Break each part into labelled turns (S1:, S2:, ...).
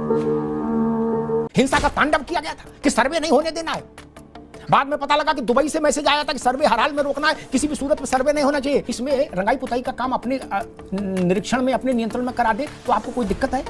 S1: हिंसा का तांडव किया गया था कि सर्वे नहीं होने देना है। बाद में पता लगा कि दुबई से मैसेज आया था कि सर्वे हर हाल में रोकना है, किसी भी सूरत में सर्वे नहीं होना चाहिए। इसमें रंगाई पुताई का काम अपने निरीक्षण में, अपने नियंत्रण में करा दे तो आपको कोई दिक्कत है?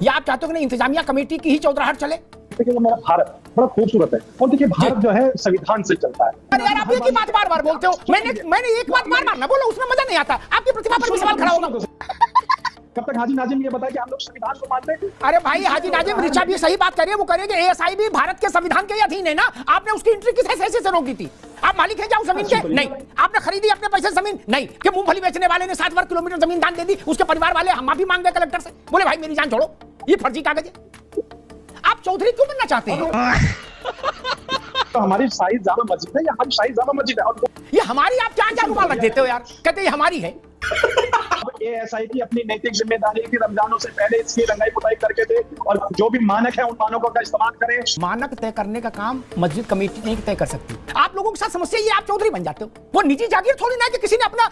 S1: या आप चाहते हो कि इंतजामिया कमेटी की ही चौधराहट चले?
S2: देखिए मेरा भारत बड़ा खूबसूरत है और देखिए भारत जो है संविधान से चलता है।
S1: अरे यार आप एक ही बात बार बार बोलते हो। मैंने एक बात बार बार ना बोला, उसमें मजा नहीं आता। आपकी प्रतिभा पर भी सवाल खड़ा होगा।
S2: कब तक हाजी नाजिम ये बताया कि हम लोग संविधान को मानते हैं?
S1: अरे भाई हाजी नाजिम, ऋचा भी सही बात करिए, वो करेंगे एएसआई भी भारत के संविधान के अधीन है ना। आपने उसकी एंट्री किस हैसियत से रोकी थी? आप मालिक हैं जाओ जमीन के? नहीं। आपने खरीदी अपने पैसे जमीन? नहीं। कि मूंगफली बेचने वाले ने 7 वर्ग किलोमीटर जमीन दान दे दी, उसके परिवार वाले हम माफी मांग गए कलेक्टर से, बोले भाई मेरी जान छोड़ो, ये फर्जी कागज है। आप चौधरी क्यों बनना चाहते हैं?
S2: तो हमारी शाही जामा मस्जिद है, ये हमारी शाही जामा मस्जिद है। और
S1: ये हमारी, आप क्या रुमाल रख देते हो यार, कहते ये हमारी है।
S2: एएसआई की अपनी नैतिक जिम्मेदारी थी, रमजानों से पहले इसकी रंगाई पुताई करके दे और जो भी मानक है उन मानकों का इस्तेमाल करें।
S1: मानक तय करने का काम मस्जिद कमेटी नहीं तय कर सकती। आप लोगों के साथ समस्या ये, आप चौधरी बन जाते हो। वो निजी जागीर थोड़ी ना कि किसी ने अपना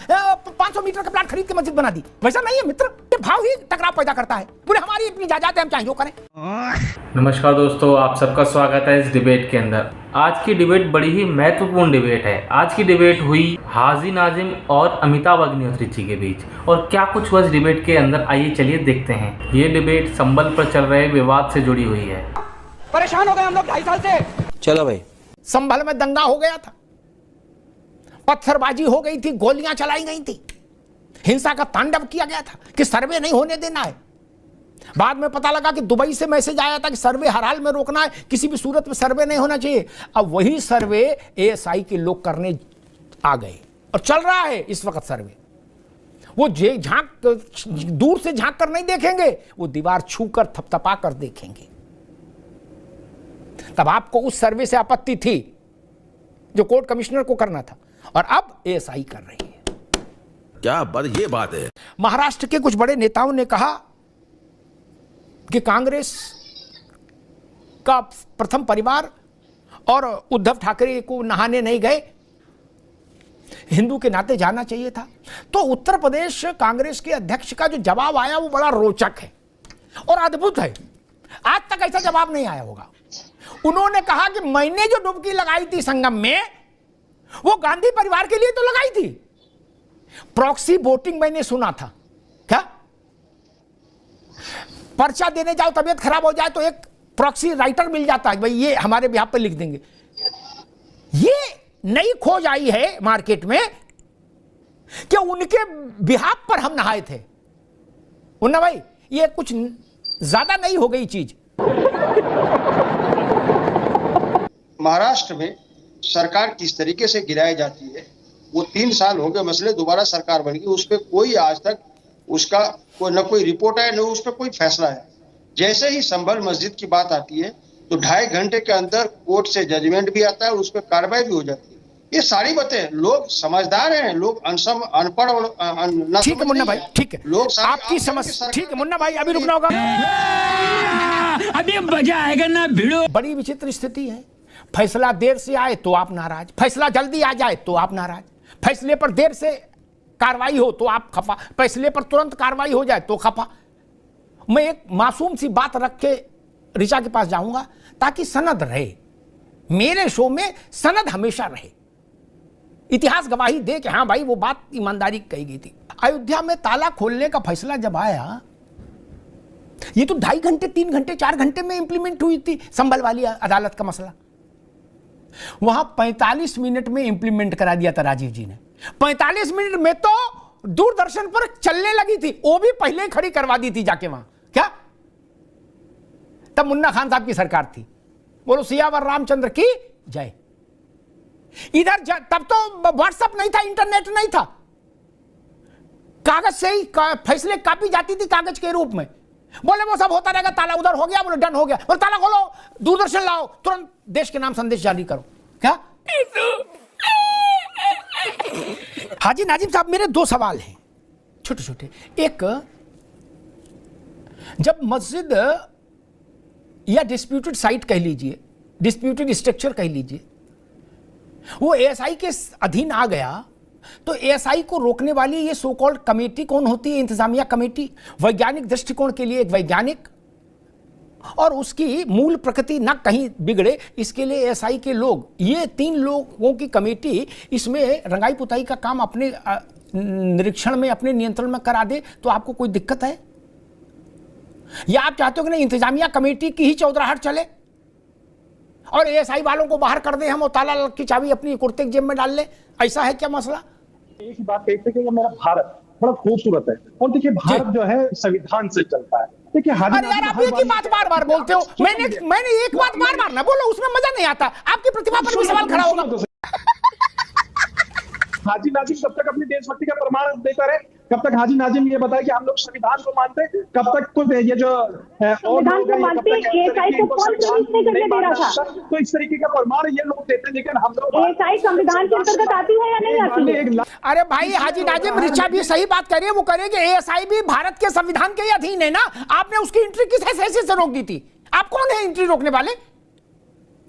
S1: 500 मीटर का प्लाट खरीद के मस्जिद बना दी, वैसा नहीं है मित्र। भाव ही टकराव पैदा करता है। पूरे हमारी अपनी जायदाद है, हम चाहे जो करें।
S3: नमस्कार दोस्तों, आप सबका स्वागत है इस डिबेट के अंदर। आज की डिबेट बड़ी ही महत्वपूर्ण डिबेट है। आज की डिबेट हुई हाजी नाजिम और अमिताभ अग्निहोत्री जी के बीच, और क्या कुछ हुआ इस डिबेट के अंदर, आइए चलिए देखते हैं। ये डिबेट संबल पर चल रहे विवाद से जुड़ी हुई है।
S1: परेशान हो गए हम लोग 2.5 साल से।
S4: चलो भाई,
S1: संभल में दंगा हो गया था, पत्थरबाजी हो गई थी, गोलियां चलाई गई थी, हिंसा का तांडव किया गया था कि सर्वे नहीं होने देना है। बाद में पता लगा कि दुबई से मैसेज आया था कि सर्वे हर हाल में रोकना है, किसी भी सूरत में सर्वे नहीं होना चाहिए। अब वही सर्वे एएसआई के लोग करने आ गए और चल रहा है इस वक्त सर्वे। वो दूर से झांक कर नहीं देखेंगे, वो दीवार छू कर थपथपा कर देखेंगे। तब आपको उस सर्वे से आपत्ति थी जो कोर्ट कमिश्नर को करना था, और अब एएसआई कर रही है।
S4: क्या बात है।
S1: महाराष्ट्र के कुछ बड़े नेताओं ने कहा कि कांग्रेस का प्रथम परिवार और उद्धव ठाकरे को नहाने नहीं गए, हिंदू के नाते जाना चाहिए था। तो उत्तर प्रदेश कांग्रेस के अध्यक्ष का जो जवाब आया वो बड़ा रोचक है और अद्भुत है। आज तक ऐसा जवाब नहीं आया होगा। उन्होंने कहा कि मैंने जो डुबकी लगाई थी संगम में, वो गांधी परिवार के लिए तो लगाई थी। प्रॉक्सी वोटिंग मैंने सुना था। क्या पर्चा देने जाओ, तबीयत खराब हो जाए तो एक प्रॉक्सी राइटर मिल जाता है, भाई ये हमारे बिहाफ पर लिख देंगे। ये नई खोज आई है मार्केट में कि उनके बिहाफ पर हम नहाए थे। उन्ना भाई ये कुछ ज्यादा नहीं हो गई चीज।
S5: महाराष्ट्र में सरकार किस तरीके से गिराई जाती है, वो 3 साल हो गए, मसले दोबारा सरकार बन गई, उस पर कोई आज तक उसका न कोई रिपोर्ट है, न उस पर कोई फैसला है। जैसे ही संभल मस्जिद की बात आती है तो 2.5 घंटे के अंदर कोर्ट से जजमेंट भी आता है और उस पर कार्रवाई भी हो जाती है। ये सारी बातें, लोग समझदार हैं, लोग अनपढ़ और
S1: ठीक है मुन्ना भाई, ठीक है
S5: लोग
S1: आपकी समझ, ठीक है मुन्ना भाई, अभी रुकना होगा,
S6: अभी मजा आएगा ना भिड़ो।
S1: बड़ी विचित्र स्थिति है। फैसला देर से आए तो आप नाराज, फैसला जल्दी आ जाए तो आप नाराज, फैसले पर देर से कार्रवाई हो तो आप खफा, फैसले पर तुरंत कार्रवाई हो जाए तो खफा। मैं एक मासूम सी बात रख के ऋचा के पास जाऊंगा ताकि सनद रहे, मेरे शो में सनद हमेशा रहे, इतिहास गवाही दे कि हाँ भाई वो बात ईमानदारी कही गई थी। अयोध्या में ताला खोलने का फैसला जब आया, ये तो 2.5 घंटे 3 घंटे 4 घंटे में इंप्लीमेंट हुई थी संभल वाली अदालत का मसला। वहां 45 मिनट में इंप्लीमेंट करा दिया था राजीव जी ने। 45 मिनट में तो दूरदर्शन पर चलने लगी थी, वो भी पहले खड़ी करवा दी थी जाके वहां। क्या तब मुन्ना खान साहब की सरकार थी। बोलो सियावर रामचंद्र की जय। इधर तब तो व्हाट्सएप नहीं था, इंटरनेट नहीं था, कागज से ही फैसले कापी जाती थी कागज के रूप में। बोले वो सब होता रहेगा, ताला उधर हो गया, बोले डन हो गया, बोले ताला खोलो, दूरदर्शन लाओ, तुरंत देश के नाम संदेश जारी करो। क्या हाजी नाजिम साहब, मेरे 2 सवाल हैं छोटे छोटे। एक, जब मस्जिद या डिस्प्यूटेड साइट कह लीजिए, डिस्प्यूटेड स्ट्रक्चर कह लीजिए, वो एएसआई के अधीन आ गया, तो एएसआई को रोकने वाली ये सो कॉल्ड कमेटी कौन होती है? इंतजामिया कमेटी। वैज्ञानिक दृष्टिकोण के लिए एक वैज्ञानिक और उसकी मूल प्रकृति न कहीं बिगड़े, इसके लिए एएसआई के लोग, ये 3 लोगों की कमेटी इसमें रंगाई पुताई का काम अपने निरीक्षण में, अपने नियंत्रण में करा दे तो आपको कोई दिक्कत है? या आप चाहते हो कि नहीं इंतजामिया कमेटी की ही चौधराहट चले और एएसआई वालों को बाहर कर दे हम और ताला की चाबी अपनी कुर्ते की जेब में डाल ले? ऐसा है क्या मसला?
S2: एक ही बात कहते कि मेरा भारत बड़ा खूबसूरत है, और देखिए भारत जो है संविधान से चलता है। देखिए
S1: अरे यार आप एक ही बात बार बार बोलते हो। मैंने एक बात बार बार ना बोलो, उसमें मजा नहीं आता। आपकी प्रतिभा पर भी सवाल खड़ा होगा।
S2: हाजी नाजिम कब तक अपनी देशभक्ति का प्रमाण देता रहे? कब तक हाजी नाजिम ये बताए कि हम लोग संविधान को मानते हैं? कब तक तो ये जो
S7: संविधान को मानते एएसआई को कौन पुलिस नहीं करने दे रहा था?
S2: तो इस तरीके का प्रमाण ये लोग देते हैं, लेकिन हम लोग
S7: एएसआई संविधान के अंतर्गत आती है या नहीं आती है?
S1: अरे भाई हाजी नाजिम, रिचा भी सही बात करिए, वो करेंगे। एएसआई भी भारत के संविधान के अधीन है ना। आपने उसकी एंट्री किस हैसियत से रोक दी थी? आप कौन है एंट्री रोकने वाले?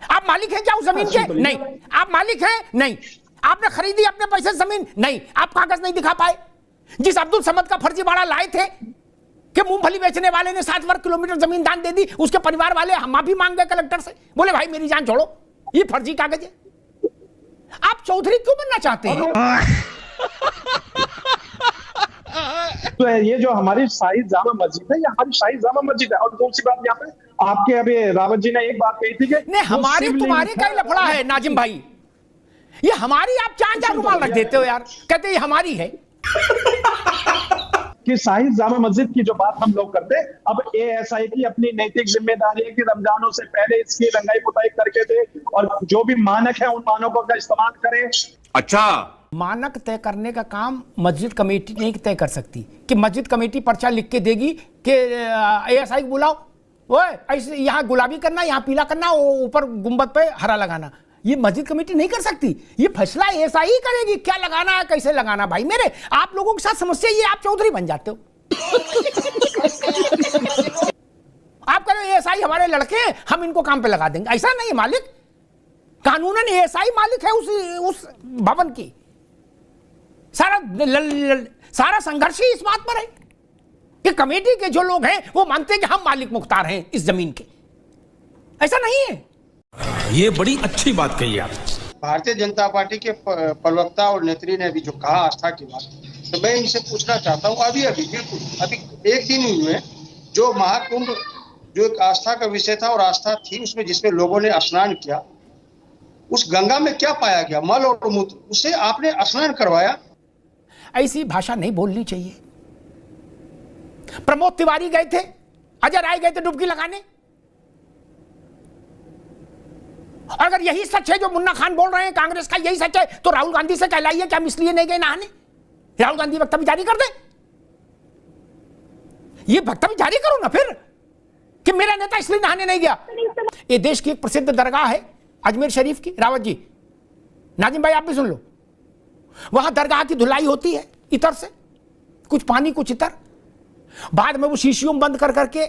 S1: आप मालिक हैं क्या उस जमीन के? नहीं। आप मालिक हैं? नहीं। आपने खरीदी अपने पैसे से जमीन? नहीं। आप कागज नहीं दिखा पाए। जिस अब्दुल समद का फर्जी बाड़ा लाए थे कि मूंगफली बेचने वाले ने 7 वर्ग किलोमीटर जमीन दान दे दी, उसके परिवार वाले माफी मांग गए कलेक्टर से, बोले भाई मेरी जान छोड़ो, ये फर्जी कागज है। आप चौधरी क्यों बनना चाहते हैं?
S2: तो ये जो हमारी शाही जामा मस्जिद है, ये हमारी शाही जामा मस्जिद है। और दूसरी बात यहाँ पे आपके अभी रावत जी ने एक बात कही थी कि
S1: नहीं, हमारी तुम्हारी का लफड़ा है नाजिम भाई। ये हमारी आप चांद रुमाल रख देते हो यार, कहते ये हमारी है।
S2: कि शाही जामा मस्जिद की जो बात हम लोग करते हैं, अब एएसआई की अपनी नैतिक जिम्मेदारी है कि रमजानों से पहले इसकी रंगाई पुताई करके दे और जो भी मानक है उन मानकों का इस्तेमाल करें।
S4: अच्छा,
S1: मानक तय करने का काम मस्जिद कमेटी नहीं तय कर सकती कि मस्जिद कमेटी पर्चा लिख के देगी कि एएसआई को बुलाओ, ओए ऐसे यहाँ गुलाबी करना, यहाँ पीला करना, ऊपर गुंबद पे हरा लगाना। ये मस्जिद कमेटी नहीं कर सकती, ये फैसला एएसआई ही करेगी क्या लगाना है, कैसे लगाना। भाई मेरे, आप लोगों के साथ समस्या ये आप चौधरी बन जाते हो। आप कह रहे हो एएसआई हमारे लड़के हैं, हम इनको काम पे लगा देंगे। ऐसा नहीं मालिक, कानूनन एएसआई मालिक है उस भवन की। सारा संघर्ष ही इस बात पर है कि कमेटी के जो लोग हैं वो मानते हैं कि हम मालिक मुख्तार हैं इस जमीन के। ऐसा नहीं है।
S4: ये बड़ी अच्छी बात कही आप।
S5: भारतीय जनता पार्टी के प्रवक्ता और नेत्री ने अभी जो कहा आस्था की बात, तो मैं इनसे पूछना चाहता हूँ, अभी बिल्कुल अभी एक दिन हुए जो महाकुंभ जो एक आस्था का विषय था और आस्था थी उसमें, जिसमें लोगों ने स्नान किया, उस गंगा में क्या पाया गया? मल और मूत्र, उससे आपने स्नान करवाया।
S1: ऐसी भाषा नहीं बोलनी चाहिए। प्रमोद तिवारी गए थे, अजय राय गए थे डुबकी लगाने। अगर यही सच है जो मुन्ना खान बोल रहे हैं, कांग्रेस का यही सच है, तो राहुल गांधी से कहलाइए कि हम इसलिए नहीं गए नहाने। राहुल गांधी वक्तव्य जारी कर दे, ये वक्तव्य जारी करो ना फिर कि मेरा नेता इसलिए नहाने नहीं गया। ये देश की एक प्रसिद्ध दरगाह है अजमेर शरीफ की, रावत जी, नाजिम भाई आप भी सुन लो। वहां दरगाह की धुलाई होती है इतर से, कुछ पानी कुछ इतर, बाद में वो शीशियों में बंद कर करके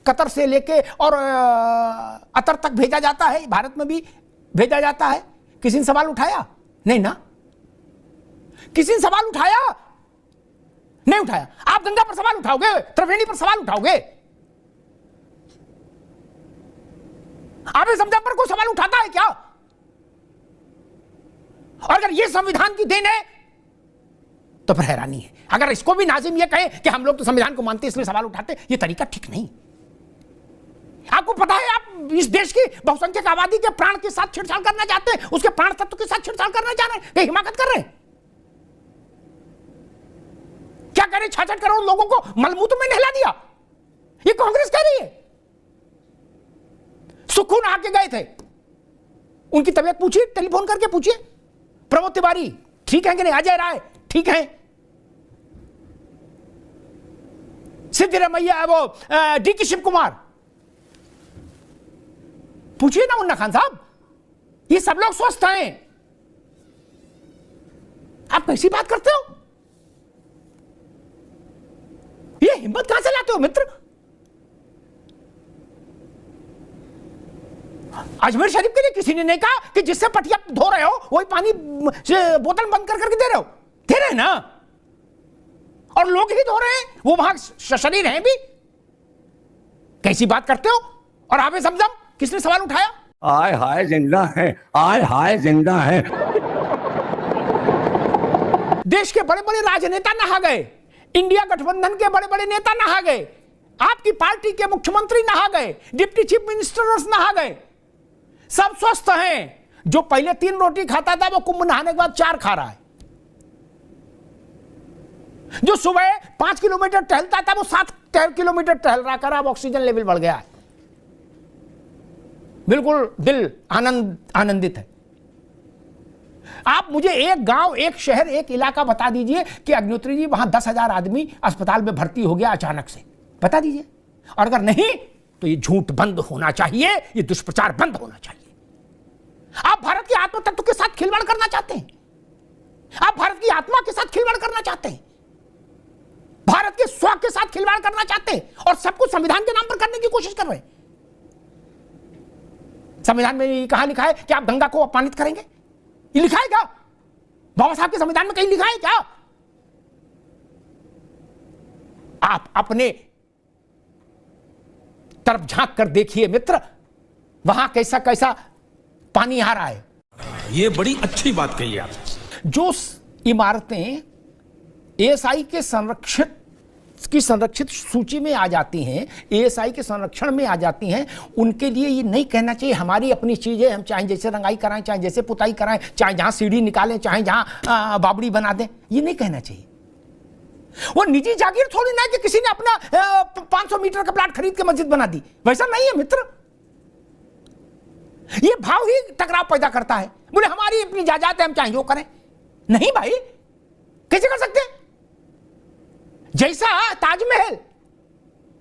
S1: कतर से लेके और अतर तक भेजा जाता है। भारत में भी भेजा जाता है। किसी ने सवाल उठाया? नहीं ना, किसी ने सवाल उठाया? नहीं उठाया। आप गंगा पर सवाल उठाओगे? त्रिवेणी पर सवाल उठाओगे? आप समझा पर कोई सवाल उठाता है क्या? और अगर ये संविधान की देन है तो फिर हैरानी है। अगर इसको भी नाजिम ये कहे कि हम लोग तो संविधान को मानते इसलिए सवाल उठाते, ये तरीका ठीक नहीं। आपको पता है आप इस देश की बहुसंख्यक आबादी के प्राण के साथ छेड़छाड़ करना चाहते हैं, उसके प्राण तत्व के साथ छेड़छाड़ करना चाह रहे हैं, ये हिमाकत कर रहे हैं। क्या करें? 66 करोड़ लोगों को मलमूत्र में नहला दिया, ये कांग्रेस कह रही है। सुकून आके गए थे, उनकी तबीयत पूछिए, टेलीफोन करके पूछिए। प्रमोद तिवारी ठीक है कि नहीं? अजय राय ठीक है? सिद्धरमैया, वो डीके शिव कुमार, पूछिए ना मुन्ना खान साहब, ये सब लोग स्वस्थ हैं। आप कैसी बात करते हो? ये हिम्मत कहां से लाते हो मित्र? अजमेर शरीफ के लिए किसी ने नहीं कहा कि जिससे पटिया धो रहे हो वही पानी से बोतल बंद कर करके दे रहे हो। दे रहे हैं ना, और लोग ही धो रहे हैं, वो वहां शरीर हैं भी। कैसी बात करते हो? और आवे समझम किसने सवाल उठाया?
S6: आय हाय जिंदा है, आय हाय जिंदा है।
S1: देश के बड़े बड़े राजनेता नहा गए, इंडिया गठबंधन के बड़े बड़े नेता नहा गए, आपकी पार्टी के मुख्यमंत्री नहा गए, डिप्टी चीफ मिनिस्टर्स नहा गए, सब स्वस्थ हैं। जो पहले 3 रोटी खाता था वो कुंभ नहाने के बाद 4 खा रहा है। जो सुबह 5 किलोमीटर टहलता था वो 7 किलोमीटर टहल रहा कर, अब ऑक्सीजन लेवल बढ़ गया है। बिल्कुल दिल आनंदित है। आप मुझे एक गांव, एक शहर, एक इलाका बता दीजिए कि अग्निहोत्री जी वहां 10,000 आदमी अस्पताल में भर्ती हो गया अचानक से, बता दीजिए। और अगर नहीं तो ये झूठ बंद होना चाहिए, ये दुष्प्रचार बंद होना चाहिए। आप भारत के आत्म तत्व के साथ खिलवाड़ करना चाहते हैं, आप भारत की आत्मा के साथ खिलवाड़ करना चाहते हैं, भारत के स्वास्थ्य के साथ खिलवाड़ करना चाहते हैं, और सब कुछ संविधान के नाम पर करने की कोशिश कर रहे हैं। संविधान में कहां लिखा है कि आप गंगा को अपमानित करेंगे? ये लिखा है क्या? बाबा साहब के संविधान में कहीं लिखा है क्या? आप अपने तरफ झांक कर देखिए मित्र, वहां कैसा कैसा पानी आ रहा है।
S4: ये बड़ी अच्छी बात कही आप।
S1: जो इमारतें एएसआई के संरक्षित सूची में आ जाती हैं, एएसआई के संरक्षण में आ जाती हैं, उनके लिए ये नहीं कहना चाहिए हमारी अपनी चीज है, हम चाहे जैसे रंगाई कराएं, चाहे जैसे पुताई कराएं, चाहे जहां सीढ़ी निकालें, चाहे जहां बावड़ी बना दें, ये नहीं कहना चाहिए। वो निजी जागीर थोड़ी ना कि किसी ने अपना 500 मीटर का प्लाट खरीद के मस्जिद बना दी, वैसा नहीं है मित्र। ये भाव ही टकराव पैदा करता है। बोले हमारी अपनी जायदाद है, हम चाहे जो करें। नहीं भाई, कैसे कर सकते हैं? जैसा ताजमहल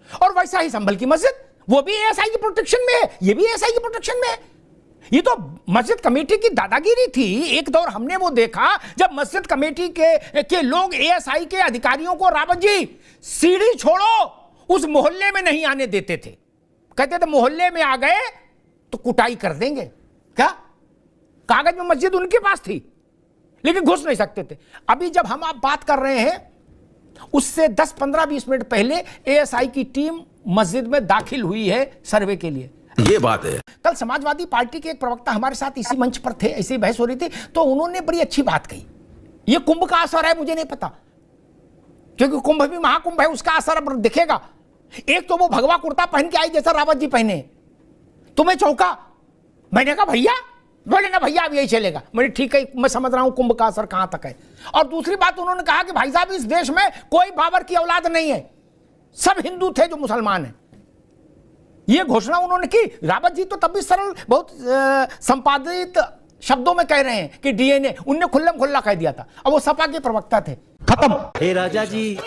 S1: और वैसा ही संभल की मस्जिद, वो भी एएसआई की प्रोटेक्शन में है, ये भी एएसआई की प्रोटेक्शन में है। ये तो मस्जिद कमेटी की दादागिरी थी। एक दौर हमने वो देखा जब मस्जिद कमेटी के लोग एएसआई के अधिकारियों को, रावत जी सीढ़ी छोड़ो, उस मोहल्ले में नहीं आने देते थे। कहते थे मोहल्ले में आ गए तो कुटाई कर देंगे। क्या कागज में मस्जिद उनके पास थी, लेकिन घुस नहीं सकते थे। अभी जब हम आप बात कर रहे हैं, उससे 10, 15, 20 मिनट पहले एएसआई की टीम मस्जिद में दाखिल हुई है सर्वे के लिए।
S4: ये बात है।
S1: कल समाजवादी पार्टी के एक प्रवक्ता हमारे साथ इसी मंच पर थे, ऐसी बहस हो रही थी, तो उन्होंने बड़ी अच्छी बात कही। ये कुंभ का असर है, मुझे नहीं पता, क्योंकि कुंभ भी महाकुंभ है, उसका असर अब दिखेगा। एक तो वो भगवा कुर्ता पहन के आई जैसा रावत जी पहने, तुम्हें चौंका। मैंने कहा भैया, बोले ना भैया अब यही चलेगा। मैंने ठीक है, मैं समझ रहा हूं कुंभ का असर कहां तक है। और दूसरी बात उन्होंने कहा कि भाई साहब इस देश में कोई बाबर की औलाद नहीं है, सब हिंदू थे जो मुसलमान हैं। ये घोषणा उन्होंने की। रावत जी तो तब भी सरल, बहुत संपादित शब्दों में कह रहे हैं कि डीएनए, उनने खुल्लम खुल्ला कह दिया था। अब वो सपा के प्रवक्ता थे। खत्म।
S8: हे राजा जी,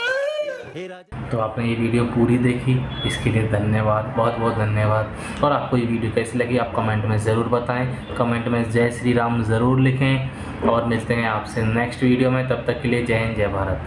S3: तो आपने ये वीडियो पूरी देखी, इसके लिए धन्यवाद, बहुत बहुत धन्यवाद। और आपको ये वीडियो कैसी लगी आप कमेंट में ज़रूर बताएं। कमेंट में जय श्री राम ज़रूर लिखें, और मिलते हैं आपसे नेक्स्ट वीडियो में। तब तक के लिए जय हिंद, जय भारत।